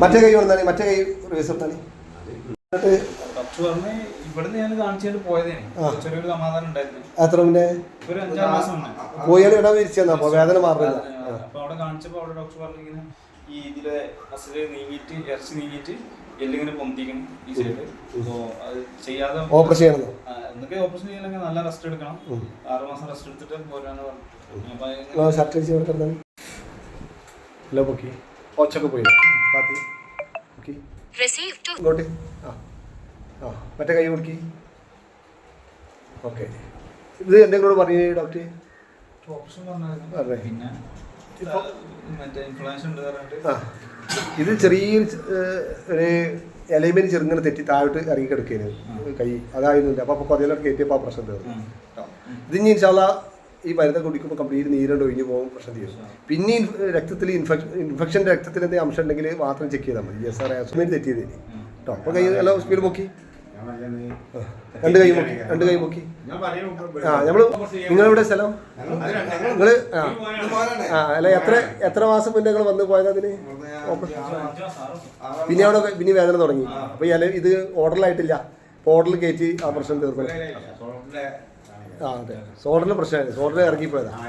മറ്റേ കൈ വന്നാലേ മറ്റേ കൈ റിവേഴ്സ് വന്നാലേ ഡോക്ടർ പറഞ്ഞ് ഇവിടുന്ന് ഞാൻ കാണിച്ചിട്ട് പോയതേനെ ചെറിയൊരു സമാധാനം ഉണ്ടായിരുന്നു. എത്ര പിന്നെ ഒരു 5-6 മാസം പോയാൽ ഇടാൻ വിരിച്ചെന്നാ വേദന മാറില്ല. അപ്പൊ അവിടെ കാണിച്ചപ്പോ അവിടെ ഡോക്ടർ പറഞ്ഞിങ്ങനെ ഈ ഇതിലെ മസില് നീങ്ങിയിട്ട് ഇറച്ചി നീങ്ങിയിട്ട് എല്ലിങ്ങനെ പൊന്തിക്കണം ഈ സൈഡ്. അത് ചെയ്യാതെ ഓപ്പറേഷൻ ചെയ്യണം. എന്തൊക്കെ ഓപ്പറേഷൻ ചെയ്യണമെങ്കിൽ നല്ല റെസ്റ്റ് എടുക്കണം. 6 മാസം റെസ്റ്റ് എടുത്തിട്ട് പോരാന്ന് പറഞ്ഞു. ഷർട്ട് അടിച്ച് കൊടുക്കണം. ഹലോ പൊക്കി ഒച്ചൊക്കെ പോയി ഇങ്ങോട്ട്. ആ മറ്റേ കൈ കൊടുക്കി. ഓക്കെ ഇത് എന്തെങ്കിലും പറഞ്ഞു ഡോക്ടർ? ഓപ്പറേഷൻ പറഞ്ഞായിരുന്നു. പിന്നെ മറ്റേ ഇൻഫ്ലുവൻസ് ഉണ്ട് പറഞ്ഞിട്ട് ഇത് ചെറിയൊരു ഒരു എലൈൻമെന്റ് ചെറുങ്ങനെ തെറ്റി താഴോട്ട് ഇറങ്ങി കിടക്കുകയായിരുന്നു കൈ. അതായിരുന്നില്ല. അപ്പോൾ കുറേലൊക്കെ കയറ്റിയപ്പോൾ ആ പ്രശ്നം തീർന്നു. ഇത് ഇനി ഇൻഷാല്ലാ ഈ മരുന്ന് കുടിക്കുമ്പോൾ കംപ്ലീറ്റ് നീരണ്ട് ഒഴിഞ്ഞ് പോകും, പ്രശ്നം തീരും. പിന്നെ രക്തത്തിൽ ഇൻഫെക്ഷൻ്റെ രക്തത്തിൽ എന്തെങ്കിലും അംശം ഉണ്ടെങ്കിൽ മാത്രം ചെക്ക് ചെയ്താൽ മതി. എസ്മെന്റ് തെറ്റിയത് കേട്ടോ. അപ്പോൾ കൈ നല്ല സ്പീഡ് നോക്കി, രണ്ട് കൈ നോക്കി. ആ നമ്മൾ നിങ്ങളിവിടെ സ്ഥലം നിങ്ങൾ അല്ല എത്ര മാസം മുന്നേ നിങ്ങൾ വന്ന് പോയത് അതിന്? പിന്നെ അവിടെ പിന്നെ വേദന തുടങ്ങി. അപ്പോൾ ഇത് ഓർഡറിലായിട്ടില്ല. അപ്പോൾ ഓർഡറിൽ കയറ്റി ആ പ്രശ്നം തീർന്നു. ആ അതെ, സോഡറിൻ്റെ പ്രശ്നമായിരുന്നു. സോഡറിൽ ഇറങ്ങിപ്പോയതാണ്.